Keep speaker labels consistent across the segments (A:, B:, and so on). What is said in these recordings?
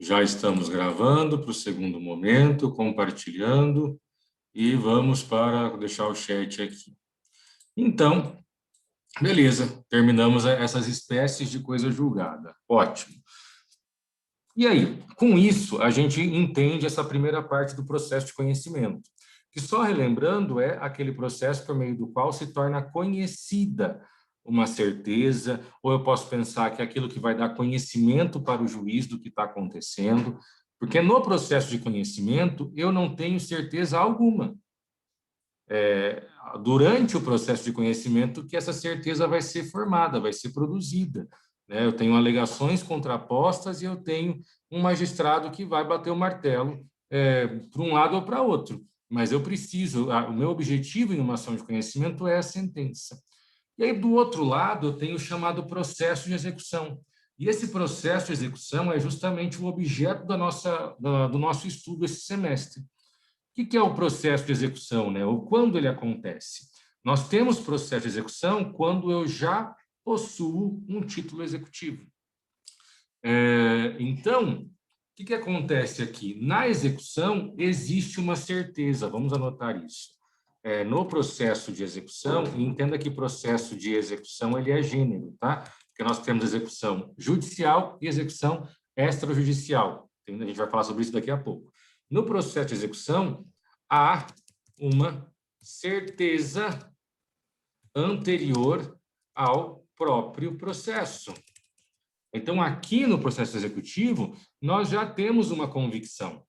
A: Já estamos gravando para o segundo momento, compartilhando, e vamos para deixar o chat aqui. Então, beleza, terminamos essas espécies de coisa julgada. Ótimo. E aí, com isso, a gente entende essa primeira parte do processo de conhecimento, que só relembrando é aquele processo por meio do qual se torna conhecida uma certeza, ou eu posso pensar que é aquilo que vai dar conhecimento para o juiz do que está acontecendo, porque no processo de conhecimento eu não tenho certeza alguma. Durante o processo de conhecimento que essa certeza vai ser formada, vai ser produzida, né? Eu tenho alegações contrapostas e eu tenho um magistrado que vai bater o martelo para um lado ou para outro, mas eu preciso, o meu objetivo em uma ação de conhecimento é a sentença. E aí, do outro lado, eu tenho o chamado processo de execução. E esse processo de execução é justamente o objeto do nosso estudo esse semestre. O que é o processo de execução, né? Ou quando ele acontece? Nós temos processo de execução quando eu já possuo um título executivo. Então, o que acontece aqui? Na execução, existe uma certeza, vamos anotar isso. No processo de execução, e entenda que processo de execução ele é gênero, tá? Porque nós temos execução judicial e execução extrajudicial. A gente vai falar sobre isso daqui a pouco. No processo de execução, há uma certeza anterior ao próprio processo. Então, aqui no processo executivo, nós já temos uma convicção.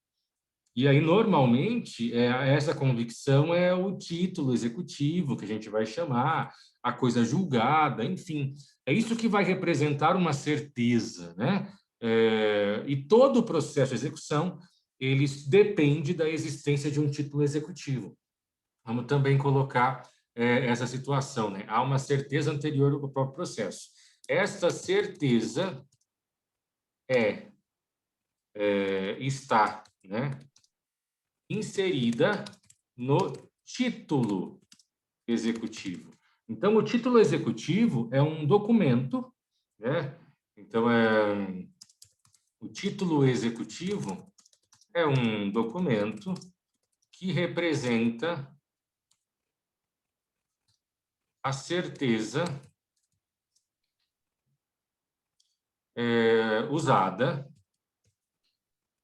A: E aí, normalmente, essa convicção é o título executivo, que a gente vai chamar, a coisa julgada, enfim. É isso que vai representar uma certeza, né? E todo o processo de execução, ele depende da existência de um título executivo. Vamos também colocar essa situação, né? Há uma certeza anterior ao próprio processo. Essa certeza está, né, inserida no título executivo. Então, o título executivo é um documento, né? Então, o título executivo é um documento que representa a certeza usada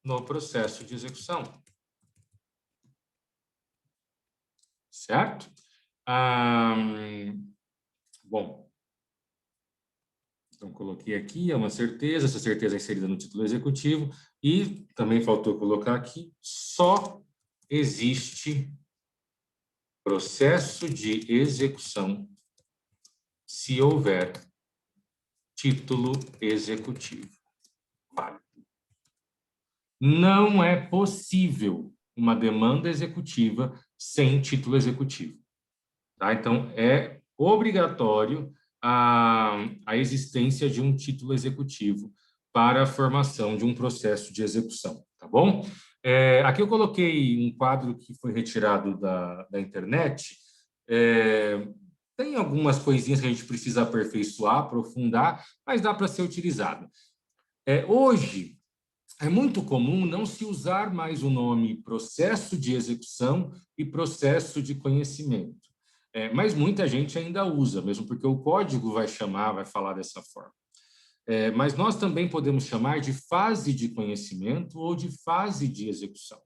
A: no processo de execução. Certo? Bom, então coloquei aqui, é uma certeza, essa certeza é inserida no título executivo, e também faltou colocar aqui, só existe processo de execução se houver título executivo. Vale. Não é possível uma demanda executiva sem título executivo. Tá? Então, é obrigatório a existência de um título executivo para a formação de um processo de execução, tá bom? Aqui eu coloquei um quadro que foi retirado da internet. Tem algumas coisinhas que a gente precisa aperfeiçoar, aprofundar, mas dá para ser utilizado. Hoje, é muito comum não se usar mais o nome processo de execução e processo de conhecimento. Mas muita gente ainda usa, mesmo porque o código vai falar dessa forma. Mas nós também podemos chamar de fase de conhecimento ou de fase de execução.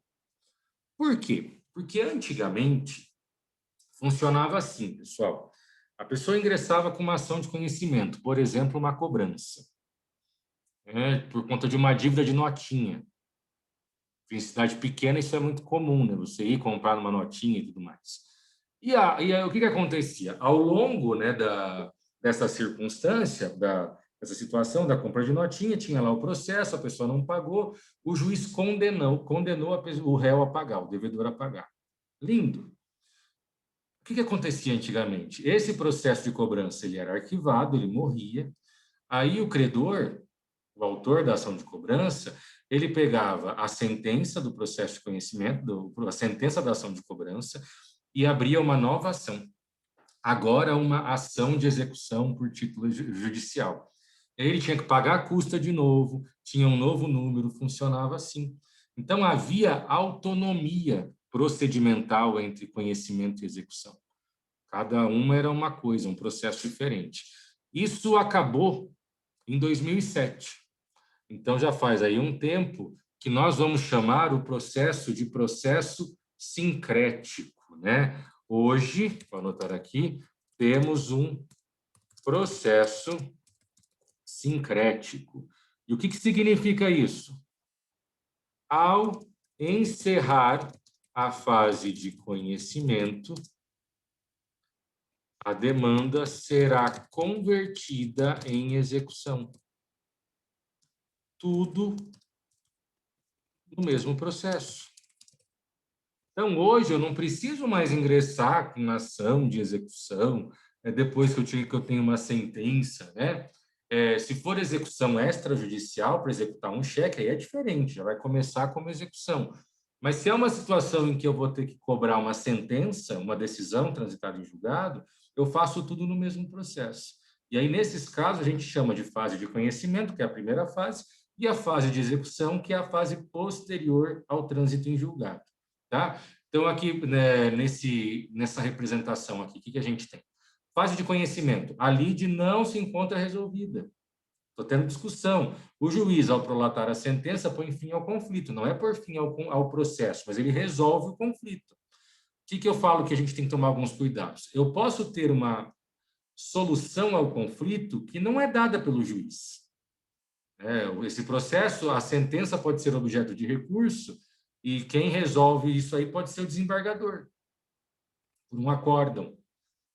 A: Por quê? Porque antigamente funcionava assim, pessoal. A pessoa ingressava com uma ação de conhecimento, por exemplo, uma cobrança, por conta de uma dívida de notinha. Em cidade pequena isso é muito comum, né? Você ir comprar uma notinha e tudo mais. E aí, o que acontecia? Ao longo, né, dessa circunstância, dessa situação da compra de notinha, tinha lá o processo, a pessoa não pagou, o juiz condenou o réu a pagar, o devedor a pagar. Lindo. O que acontecia antigamente? Esse processo de cobrança ele era arquivado, ele morria, aí o credor, o autor da ação de cobrança, ele pegava a sentença do processo de conhecimento, a sentença da ação de cobrança, e abria uma nova ação. Agora, uma ação de execução por título judicial. Ele tinha que pagar a custa de novo, tinha um novo número, funcionava assim. Então, havia autonomia procedimental entre conhecimento e execução. Cada uma era uma coisa, um processo diferente. Isso acabou em 2007. Então, já faz aí um tempo que nós vamos chamar o processo de processo sincrético, né? Hoje, vou anotar aqui, temos um processo sincrético. E o que significa isso? Ao encerrar a fase de conhecimento, a demanda será convertida em execução. Tudo no mesmo processo. Então, hoje, eu não preciso mais ingressar com ação de execução, depois que eu tenho uma sentença, né? Se for execução extrajudicial para executar um cheque, aí é diferente, já vai começar como execução. Mas se é uma situação em que eu vou ter que cobrar uma sentença, uma decisão transitada em julgado, eu faço tudo no mesmo processo. E aí, nesses casos, a gente chama de fase de conhecimento, que é a primeira fase, e a fase de execução, que é a fase posterior ao trânsito em julgado. Tá? Então, aqui, né, nessa representação aqui, o que a gente tem? Fase de conhecimento. A lide não se encontra resolvida. Estou tendo discussão. O juiz, ao prolatar a sentença, põe fim ao conflito. Não é por fim ao processo, mas ele resolve o conflito. O que eu falo que a gente tem que tomar alguns cuidados? Eu posso ter uma solução ao conflito que não é dada pelo juiz. Esse processo, a sentença pode ser objeto de recurso e quem resolve isso aí pode ser o desembargador, por um acórdão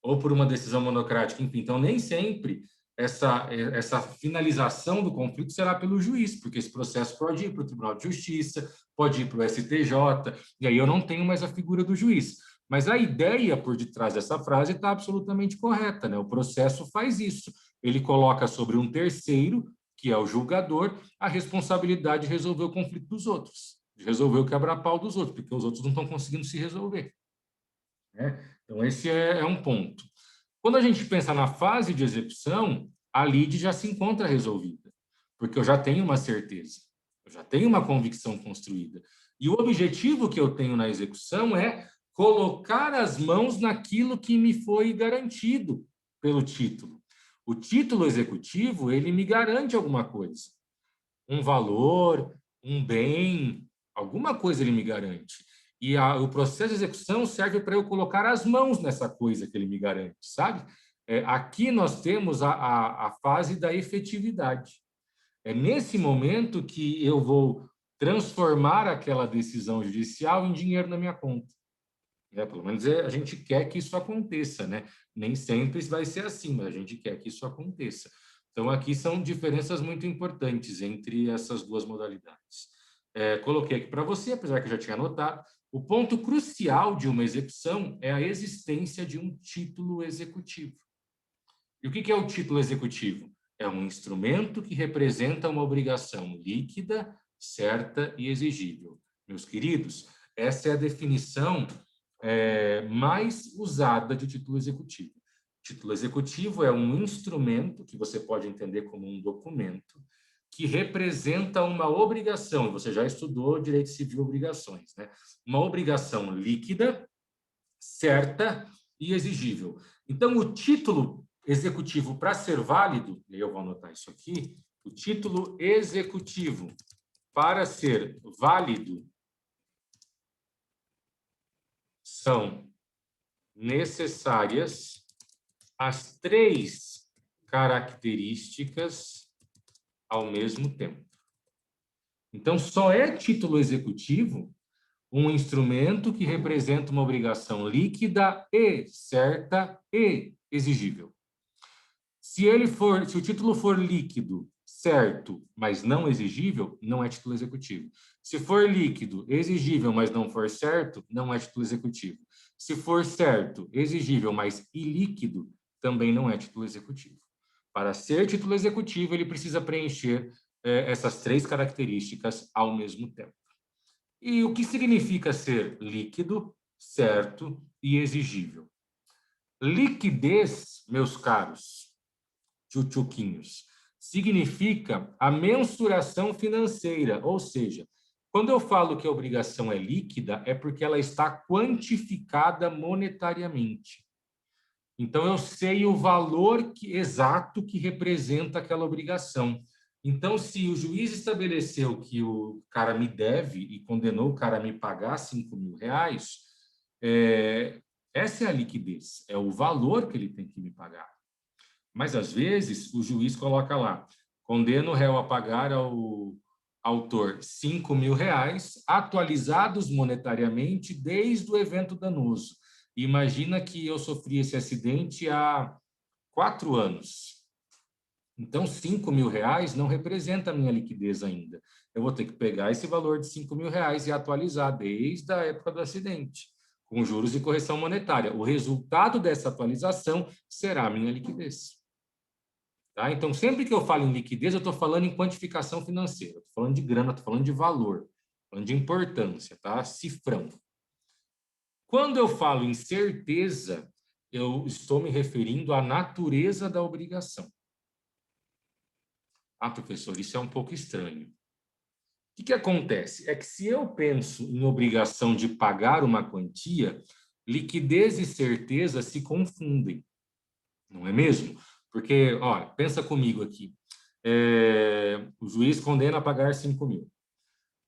A: ou por uma decisão monocrática, enfim. Então, nem sempre essa finalização do conflito será pelo juiz, porque esse processo pode ir para o Tribunal de Justiça, pode ir para o STJ, e aí eu não tenho mais a figura do juiz. Mas a ideia por detrás dessa frase está absolutamente correta, né? O processo faz isso. Ele coloca sobre um terceiro, que é o julgador, a responsabilidade de resolver o conflito dos outros, de resolver o quebra-pau dos outros, porque os outros não estão conseguindo se resolver, né? Então, esse é um ponto. Quando a gente pensa na fase de execução, a lide já se encontra resolvida, porque eu já tenho uma certeza, eu já tenho uma convicção construída. E o objetivo que eu tenho na execução é colocar as mãos naquilo que me foi garantido pelo título. O título executivo, ele me garante alguma coisa, um valor, um bem, alguma coisa ele me garante. E o processo de execução serve para eu colocar as mãos nessa coisa que ele me garante, sabe? Aqui nós temos a fase da efetividade. É nesse momento que eu vou transformar aquela decisão judicial em dinheiro na minha conta. Pelo menos a gente quer que isso aconteça, né? Nem sempre vai ser assim, mas a gente quer que isso aconteça. Então, aqui são diferenças muito importantes entre essas duas modalidades. Coloquei aqui para você, apesar que eu já tinha anotado, o ponto crucial de uma execução é a existência de um título executivo. E o que é o título executivo? É um instrumento que representa uma obrigação líquida, certa e exigível. Meus queridos, essa é a definição mais usada de título executivo. Título executivo é um instrumento que você pode entender como um documento que representa uma obrigação. Você já estudou direito civil obrigações, né? Uma obrigação líquida, certa e exigível. Então, o título executivo, para ser válido, e eu vou anotar isso aqui, o título executivo, para ser válido, são necessárias as três características ao mesmo tempo. Então, só é título executivo um instrumento que representa uma obrigação líquida e certa e exigível. Se o título for líquido, certo, mas não exigível, não é título executivo. Se for líquido, exigível, mas não for certo, não é título executivo. Se for certo, exigível, mas ilíquido, também não é título executivo. Para ser título executivo, ele precisa preencher essas três características ao mesmo tempo. E o que significa ser líquido, certo e exigível? Liquidez, meus caros tchutchuquinhos, significa a mensuração financeira, ou seja, quando eu falo que a obrigação é líquida, é porque ela está quantificada monetariamente. Então, eu sei o valor exato que representa aquela obrigação. Então, se o juiz estabeleceu que o cara me deve e condenou o cara a me pagar R$ 5.000, essa é a liquidez, é o valor que ele tem que me pagar. Mas, às vezes, o juiz coloca lá, condena o réu a pagar ao autor R$ 5.000, atualizados monetariamente desde o evento danoso. Imagina que eu sofri esse acidente há 4 anos. Então, R$ 5.000 não representa a minha liquidez ainda. Eu vou ter que pegar esse valor de R$ 5.000 e atualizar desde a época do acidente, com juros e correção monetária. O resultado dessa atualização será a minha liquidez. Tá? Então, sempre que eu falo em liquidez, eu estou falando em quantificação financeira. Estou falando de grana, estou falando de valor, falando de importância, tá? Cifrão. Quando eu falo em certeza, eu estou me referindo à natureza da obrigação. Ah, professor, isso é um pouco estranho. O que acontece? É que se eu penso em obrigação de pagar uma quantia, liquidez e certeza se confundem, não é mesmo? Porque, olha, pensa comigo aqui. O juiz condena a pagar 5.000.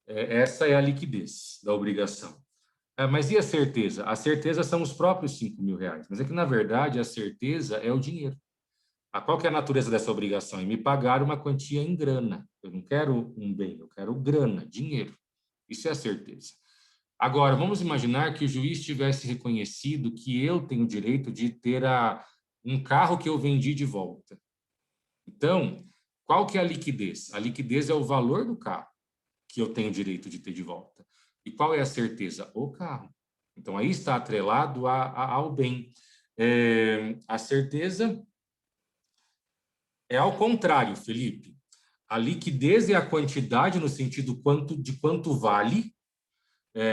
A: Essa é a liquidez da obrigação. Mas e a certeza? A certeza são os próprios R$ 5.000. Mas é que, na verdade, a certeza é o dinheiro. Qual que é a natureza dessa obrigação? É me pagar uma quantia em grana. Eu não quero um bem, eu quero grana, dinheiro. Isso é a certeza. Agora, vamos imaginar que o juiz tivesse reconhecido que eu tenho o direito de ter um carro que eu vendi de volta. Então, qual que é a liquidez? A liquidez é o valor do carro que eu tenho direito de ter de volta. E qual é a certeza? O carro. Então, aí está atrelado ao bem. A certeza é ao contrário, Felipe. A liquidez é a quantidade no sentido de quanto vale.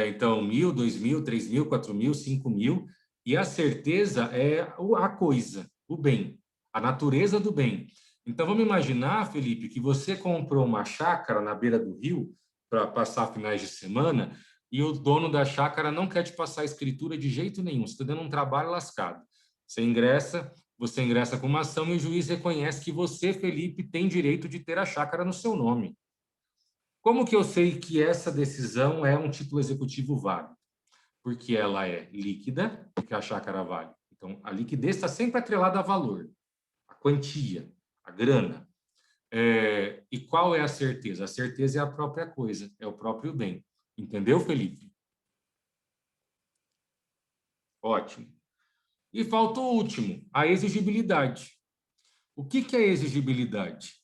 A: Então, 1.000, 2.000, 3.000, 4.000, 5.000. E a certeza é a coisa, o bem, a natureza do bem. Então, vamos imaginar, Felipe, que você comprou uma chácara na beira do rio para passar finais de semana e o dono da chácara não quer te passar a escritura de jeito nenhum. Você está dando um trabalho lascado. Você ingressa com uma ação e o juiz reconhece que você, Felipe, tem direito de ter a chácara no seu nome. Como que eu sei que essa decisão é um título executivo válido? Porque ela é líquida, porque a chácara vale. Então, a liquidez está sempre atrelada a valor, a quantia, a grana. E qual é a certeza? A certeza é a própria coisa, é o próprio bem. Entendeu, Felipe? Ótimo. E falta o último, a exigibilidade. O que é exigibilidade?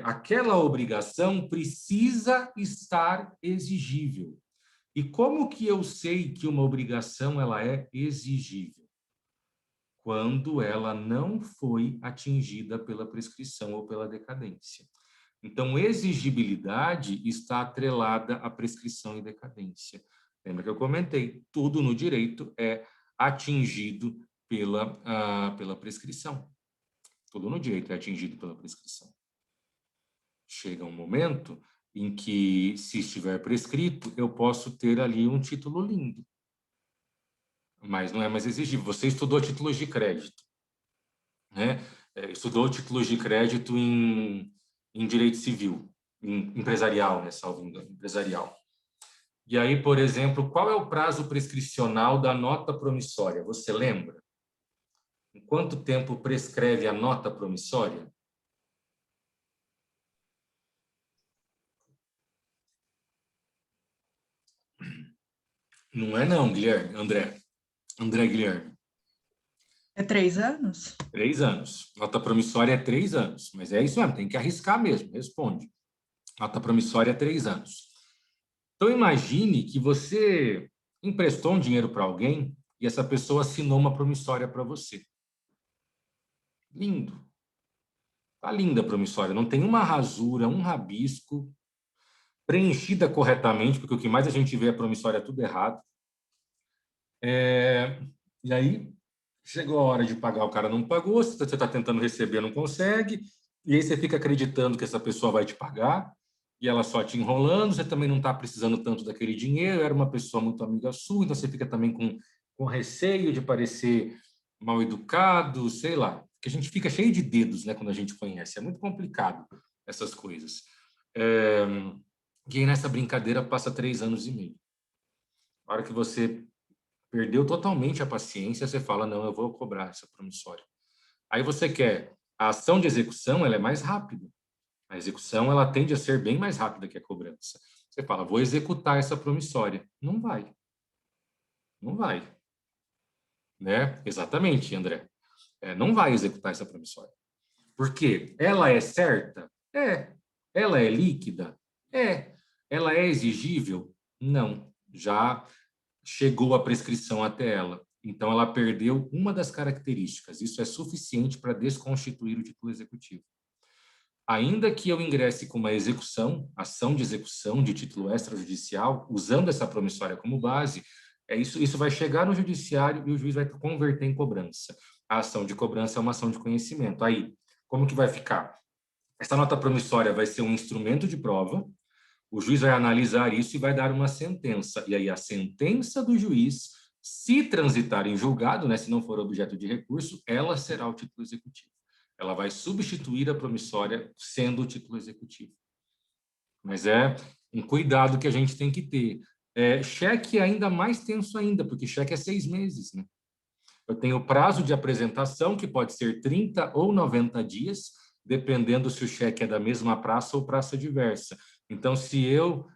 A: Aquela obrigação precisa estar exigível. E como que eu sei que uma obrigação ela é exigível? Quando ela não foi atingida pela prescrição ou pela decadência. Então, exigibilidade está atrelada à prescrição e decadência. Lembra que eu comentei? Tudo no direito é atingido pela prescrição. Tudo no direito é atingido pela prescrição. Chega um momento em que, se estiver prescrito, eu posso ter ali um título lindo. Mas não é mais exigível. Você estudou títulos de crédito, né? Estudou títulos de crédito em direito civil, empresarial, né? Salvo engano, empresarial. E aí, por exemplo, qual é o prazo prescricional da nota promissória? Você lembra? Em quanto tempo prescreve a nota promissória? Não é não, Guilherme, André Guilherme.
B: É 3 anos?
A: 3 anos. Nota promissória é 3 anos. Mas é isso mesmo, tem que arriscar mesmo. Responde. Nota promissória é 3 anos. Então, imagine que você emprestou um dinheiro para alguém e essa pessoa assinou uma promissória para você. Lindo. Tá linda a promissória. Não tem uma rasura, um rabisco, preenchida corretamente, porque o que mais a gente vê é a promissória tudo errado. E aí, chegou a hora de pagar, o cara não pagou, você está tentando receber, não consegue, E aí você fica acreditando que essa pessoa vai te pagar, e ela só te enrolando, você também não está precisando tanto daquele dinheiro, era uma pessoa muito amiga sua, então você fica também com receio de parecer mal educado, sei lá. Porque a gente fica cheio de dedos, né, quando a gente conhece. É muito complicado essas coisas. É, e aí nessa brincadeira passa 3 anos e meio. A hora que você perdeu totalmente a paciência, você fala, não, eu vou cobrar essa promissória. Aí você quer, a ação de execução, ela é mais rápida. A execução, ela tende a ser bem mais rápida que a cobrança. Você fala, vou executar essa promissória. Não vai. Não vai. Né? Exatamente, André. Não vai executar essa promissória. Por quê? Ela é certa? É. Ela é líquida? É. Ela é exigível? Não. Já chegou a prescrição até ela. Então, ela perdeu uma das características. Isso é suficiente para desconstituir o título executivo. Ainda que eu ingresse com uma execução, ação de execução de título extrajudicial, usando essa promissória como base, isso vai chegar no judiciário e o juiz vai converter em cobrança. A ação de cobrança é uma ação de conhecimento. Aí, como que vai ficar? Essa nota promissória vai ser um instrumento de prova, o juiz vai analisar isso e vai dar uma sentença. E aí, a sentença do juiz, se transitar em julgado, né, se não for objeto de recurso, ela será o título executivo. Ela vai substituir a promissória sendo o título executivo. Mas é um cuidado que a gente tem que ter. Cheque é ainda mais tenso ainda, porque cheque é 6 meses, né? Eu tenho prazo de apresentação, que pode ser 30 ou 90 dias, dependendo se o cheque é da mesma praça ou praça diversa. Então, se eu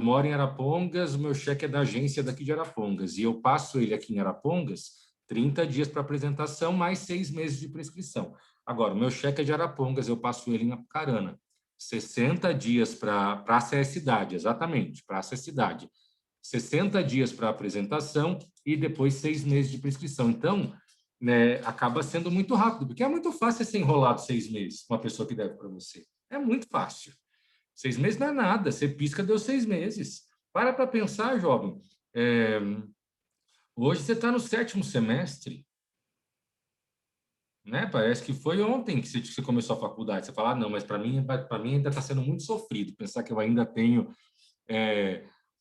A: moro em Arapongas, o meu cheque é da agência daqui de Arapongas, e eu passo ele aqui em Arapongas, 30 dias para apresentação, mais 6 meses de prescrição. Agora, o meu cheque é de Arapongas, eu passo ele em Apucarana. 60 dias para praça é cidade, exatamente, praça é cidade. 60 dias para apresentação e depois 6 meses de prescrição. Então, né, acaba sendo muito rápido, porque é muito fácil ser enrolado 6 meses com uma pessoa que deve para você. É muito fácil. 6 meses não é nada, você pisca, deu 6 meses. Para pensar, jovem. Hoje você está no 7º semestre, né? Parece que foi ontem que você começou a faculdade. Você fala, não, mas para mim ainda está sendo muito sofrido pensar que eu ainda tenho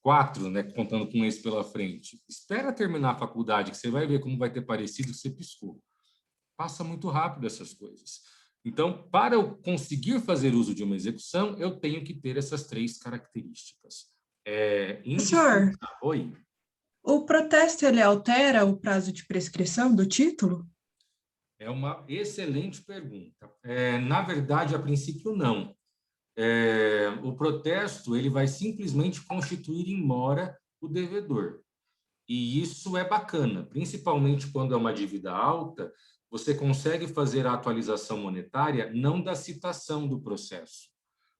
A: 4, né, contando com esse pela frente. Espera terminar a faculdade, que você vai ver como vai ter parecido que você piscou. Passa muito rápido essas coisas. Então, para eu conseguir fazer uso de uma execução, eu tenho que ter essas 3 características.
B: Professor,
A: Oi?
B: o protesto ele altera o prazo de prescrição do título?
A: É uma excelente pergunta. Na verdade, a princípio, não. O protesto ele vai simplesmente constituir em mora o devedor. E isso é bacana, principalmente quando é uma dívida alta, você consegue fazer a atualização monetária não da citação do processo,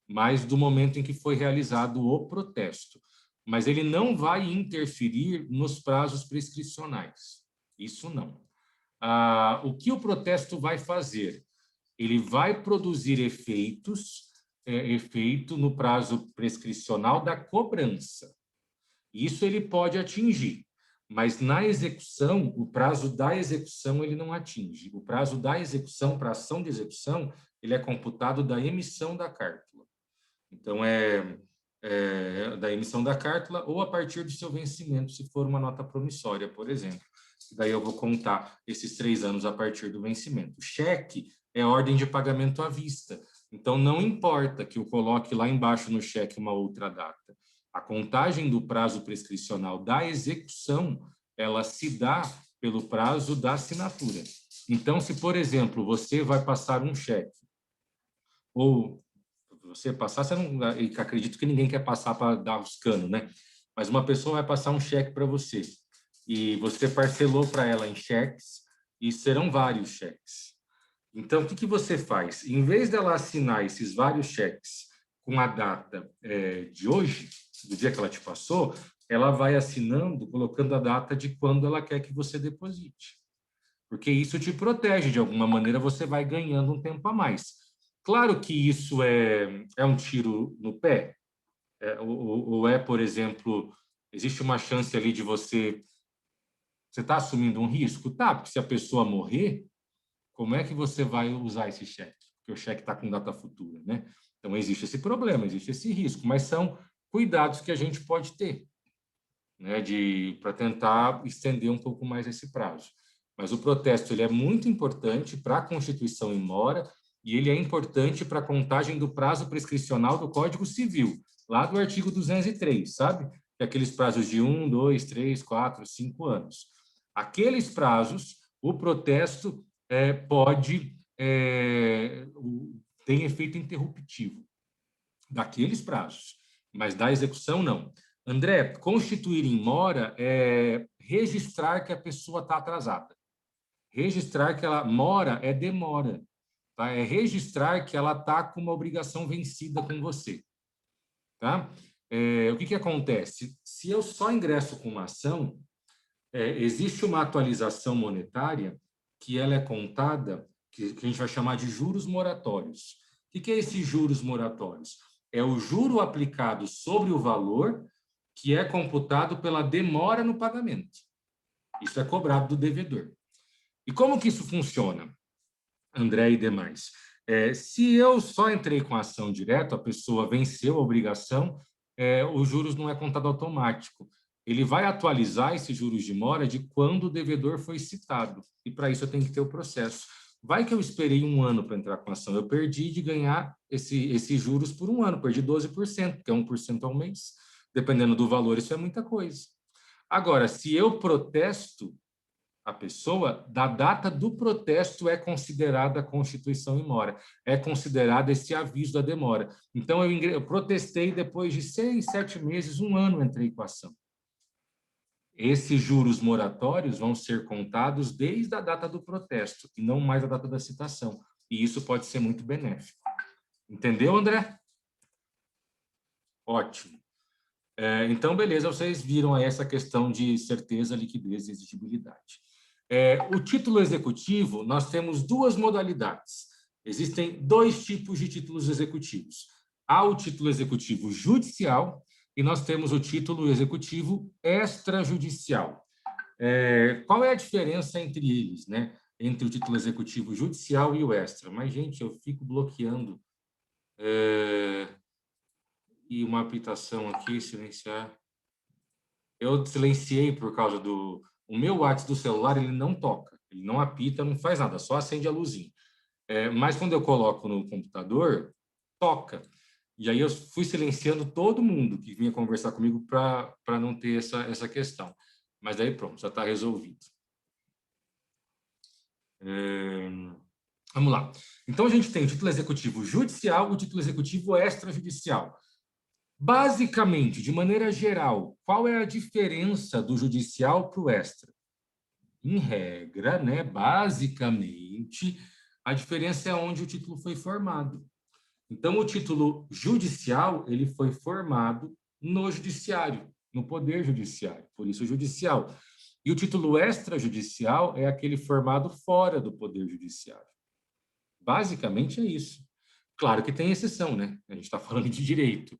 A: mas do momento em que foi realizado o protesto. Mas ele não vai interferir nos prazos prescricionais. Isso não. O que o protesto vai fazer? Ele vai produzir efeito no prazo prescricional da cobrança. Isso ele pode atingir, mas na execução, o prazo da execução ele não atinge. O prazo da execução, para ação de execução, ele é computado da emissão da cártula. Então, da emissão da cártula ou a partir do seu vencimento, se for uma nota promissória, por exemplo. Daí eu vou contar esses 3 anos a partir do vencimento. Cheque é ordem de pagamento à vista. Então, não importa que eu coloque lá embaixo no cheque uma outra data. A contagem do prazo prescricional da execução, ela se dá pelo prazo da assinatura. Então, se, por exemplo, você vai passar um cheque, ou você passar, você não, acredito que ninguém quer passar para dar os canos, né? Mas uma pessoa vai passar um cheque para você e você parcelou para ela em cheques e serão vários cheques. Então, o que você faz? Em vez dela assinar esses vários cheques com a data de hoje, do dia que ela te passou, ela vai assinando, colocando a data de quando ela quer que você deposite. Porque isso te protege, de alguma maneira você vai ganhando um tempo a mais. Claro que isso é um tiro no pé, ou por exemplo, existe uma chance ali de você está assumindo um risco? Tá, porque se a pessoa morrer, como é que você vai usar esse cheque? porque o cheque está com data futura, né? Então, existe esse problema, existe esse risco, mas são cuidados que a gente pode ter, né, para tentar estender um pouco mais esse prazo. Mas o protesto ele é muito importante para a Constituição em mora e ele é importante para a contagem do prazo prescricional do Código Civil, lá do artigo 203, sabe? Que é aqueles prazos de 1, 2, 3, 4, 5 anos. Aqueles prazos, o protesto tem efeito interruptivo daqueles prazos, mas da execução não. André, constituir em mora é registrar que a pessoa está atrasada. Registrar que ela mora é demora. Tá? É registrar que ela está com uma obrigação vencida com você. Tá? O que acontece? Se eu só ingresso com uma ação, existe uma atualização monetária que ela é contada, que a gente vai chamar de juros moratórios. O que é esses juros moratórios? É o juro aplicado sobre o valor que é computado pela demora no pagamento. Isso é cobrado do devedor. E como que isso funciona, André e demais? Se eu só entrei com a ação direto, a pessoa venceu a obrigação, os juros não é contado automático. Ele vai atualizar esses juros de mora de quando o devedor foi citado. E para isso eu tenho que ter o processo. Vai que eu esperei um ano para entrar com a ação. Eu perdi de ganhar esses juros por um ano. Perdi 12%, que é 1% ao mês. Dependendo do valor, isso é muita coisa. Agora, se eu protesto a pessoa, da data do protesto é considerada a constituição em mora, é considerado esse aviso da demora. Então, eu protestei depois de 6, 7 meses, um ano entrei com a ação. Esses juros moratórios vão ser contados desde a data do protesto, e não mais a data da citação. E isso pode ser muito benéfico. Entendeu, André? Ótimo. Então, beleza, vocês viram aí essa questão de certeza, liquidez e exigibilidade. O título executivo, nós temos duas modalidades. Existem dois tipos de títulos executivos. Há o título executivo judicial e nós temos o título executivo extrajudicial. Qual é a diferença entre eles, né? Entre o título executivo judicial e o extra? Mas, gente, eu fico bloqueando... E uma apitação aqui, silenciar. Eu silenciei por causa do... O meu WhatsApp do celular, ele não toca, ele não apita, não faz nada, só acende a luzinha. Mas quando eu coloco no computador, toca. E aí eu fui silenciando todo mundo que vinha conversar comigo para não ter essa questão. Mas aí pronto, já está resolvido. Vamos lá. Então, a gente tem o título executivo judicial e o título executivo extrajudicial. Basicamente, de maneira geral, qual é a diferença do judicial para o extra? Em regra, né, basicamente, a diferença é onde o título foi formado. Então, o título judicial, ele foi formado no judiciário, no poder judiciário, por isso judicial. E o título extrajudicial é aquele formado fora do poder judiciário. Basicamente é isso. Claro que tem exceção, né? A gente está falando de direito.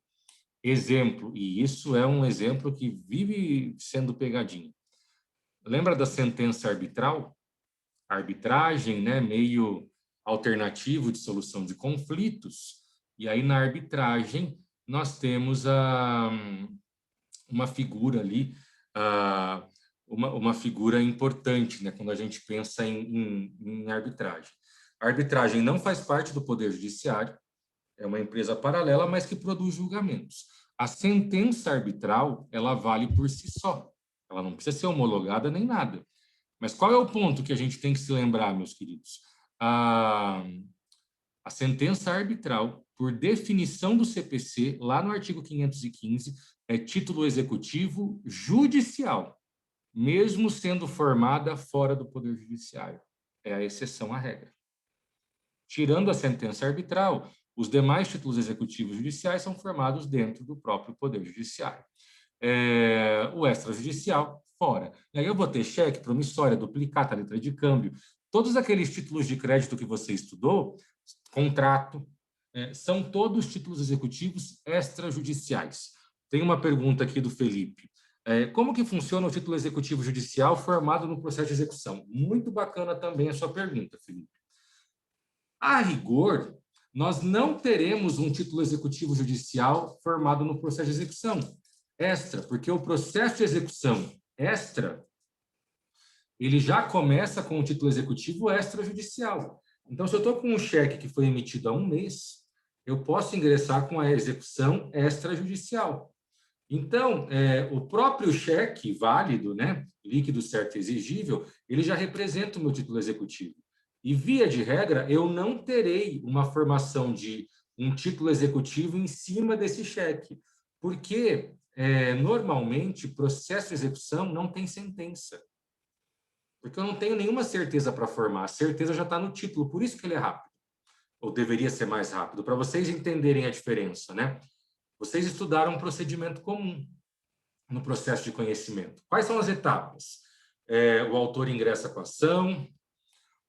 A: Exemplo, e isso é um exemplo que vive sendo pegadinha. Lembra da sentença arbitral? Arbitragem, né, meio alternativo de solução de conflitos. E aí, na arbitragem, nós temos uma figura ali, uma figura importante, né, quando a gente pensa em arbitragem. A arbitragem não faz parte do Poder Judiciário, é uma empresa paralela, mas que produz julgamentos. A sentença arbitral, ela vale por si só. Ela não precisa ser homologada nem nada. Mas qual é o ponto que a gente tem que se lembrar, meus queridos? A sentença arbitral, por definição do CPC, lá no artigo 515, é título executivo judicial, mesmo sendo formada fora do Poder Judiciário. É a exceção à regra. Tirando a sentença arbitral, os demais títulos executivos judiciais são formados dentro do próprio Poder Judiciário. O extrajudicial, fora. E aí eu vou ter cheque, promissória, duplicata, letra de câmbio. Todos aqueles títulos de crédito que você estudou, contrato, são todos títulos executivos extrajudiciais. Tem uma pergunta aqui do Felipe. Como que funciona o título executivo judicial formado no processo de execução? Muito bacana também a sua pergunta, Felipe. A rigor, nós não teremos um título executivo judicial formado no processo de execução extra, porque o processo de execução extra, ele já começa com o título executivo extrajudicial. Então, se eu estou com um cheque que foi emitido há um mês, eu posso ingressar com a execução extrajudicial. Então, o próprio cheque válido, né, líquido certo e exigível, ele já representa o meu título executivo. E, via de regra, eu não terei uma formação de um título executivo em cima desse cheque, porque, normalmente, processo de execução não tem sentença. Porque eu não tenho nenhuma certeza para formar. A certeza já está no título, por isso que ele é rápido. Ou deveria ser mais rápido, para vocês entenderem a diferença, né? Vocês estudaram um procedimento comum no processo de conhecimento. Quais são as etapas? O autor ingressa com a ação,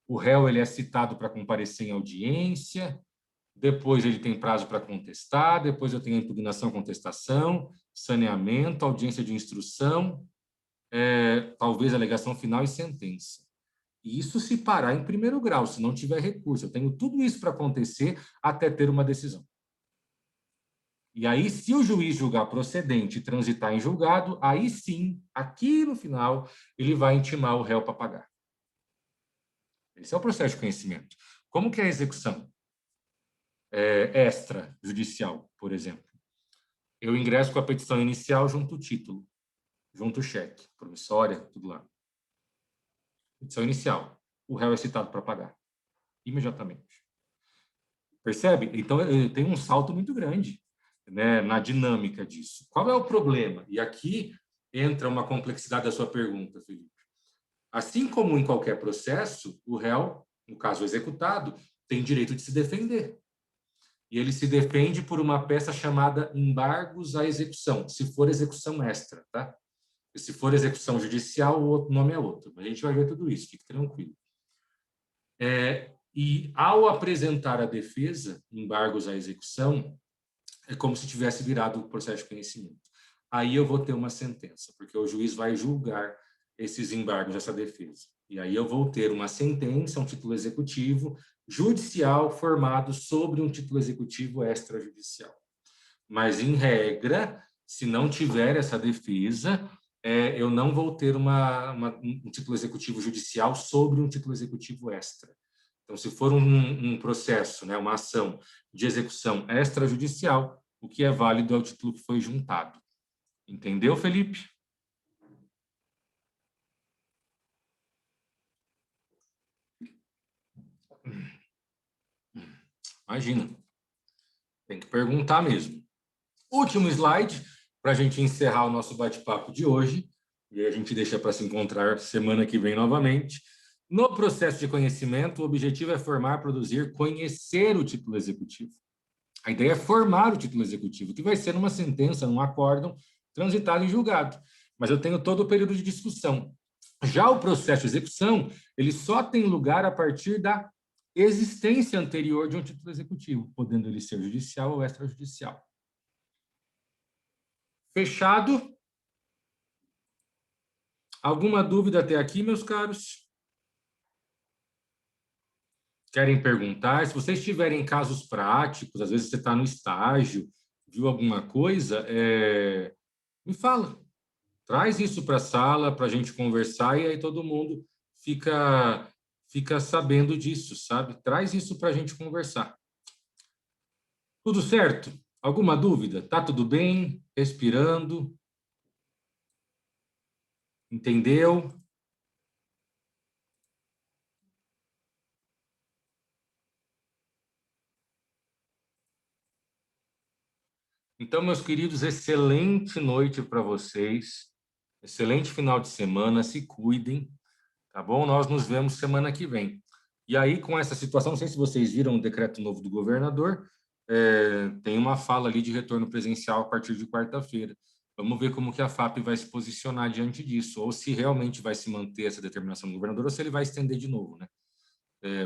A: o réu ele é citado para comparecer em audiência, depois ele tem prazo para contestar, depois eu tenho a impugnação, contestação, saneamento, audiência de instrução, talvez alegação final e sentença. E isso se parar em primeiro grau, se não tiver recurso. Eu tenho tudo isso para acontecer até ter uma decisão. E aí, se o juiz julgar procedente e transitar em julgado, aí sim, aqui no final, ele vai intimar o réu para pagar. Esse é o processo de conhecimento. Como que é a execução extrajudicial, por exemplo? Eu ingresso com a petição inicial junto o título, junto o cheque, promissória, tudo lá. Petição inicial. O réu é citado para pagar imediatamente. Percebe? Então, tem um salto muito grande, né, na dinâmica disso. Qual é o problema? E aqui entra uma complexidade da sua pergunta, Felipe. Assim como em qualquer processo, o réu, no caso executado, tem direito de se defender. E ele se defende por uma peça chamada embargos à execução, se for execução extra, tá? E se for execução judicial, o outro nome é outro. A gente vai ver tudo isso, fique tranquilo. E ao apresentar a defesa, embargos à execução, é como se tivesse virado o processo de conhecimento. Aí eu vou ter uma sentença, porque o juiz vai julgar esses embargos, essa defesa. E aí eu vou ter uma sentença, um título executivo judicial formado sobre um título executivo extrajudicial. Mas, em regra, se não tiver essa defesa, eu não vou ter um título executivo judicial sobre um título executivo extra. Então, se for um processo, né, uma ação de execução extrajudicial, o que é válido é o título que foi juntado. Entendeu, Felipe? Imagina. Tem que perguntar mesmo. Último slide, para a gente encerrar o nosso bate-papo de hoje, e a gente deixa para se encontrar semana que vem novamente. No processo de conhecimento, o objetivo é formar, produzir, conhecer o título executivo. A ideia é formar o título executivo, que vai ser numa sentença, num acórdão, transitado em julgado. Mas eu tenho todo o período de discussão. Já o processo de execução, ele só tem lugar a partir da existência anterior de um título executivo, podendo ele ser judicial ou extrajudicial. Fechado? Alguma dúvida até aqui, meus caros? Querem perguntar? Se vocês tiverem casos práticos, às vezes você está no estágio, viu alguma coisa, me fala. Traz isso para a sala para a gente conversar e aí todo mundo fica sabendo disso, sabe? Traz isso para a gente conversar. Tudo certo? Alguma dúvida? Tá tudo bem? Respirando? Entendeu? Então, meus queridos, excelente noite para vocês. Excelente final de semana. Se cuidem, tá bom? Nós nos vemos semana que vem. E aí, com essa situação, não sei se vocês viram o decreto novo do governador, tem uma fala ali de retorno presencial a partir de quarta-feira. Vamos ver como que a FAP vai se posicionar diante disso, ou se realmente vai se manter essa determinação do governador, ou se ele vai estender de novo, né?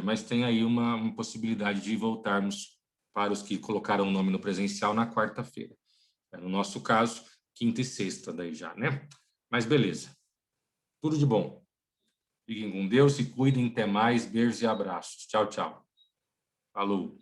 A: Mas tem aí uma possibilidade de voltarmos para os que colocaram o nome no presencial na quarta-feira. No nosso caso, quinta e sexta daí já, né? Mas beleza. Tudo de bom. Fiquem com Deus, se cuidem, até mais, beijos e abraços. Tchau, tchau. Falou.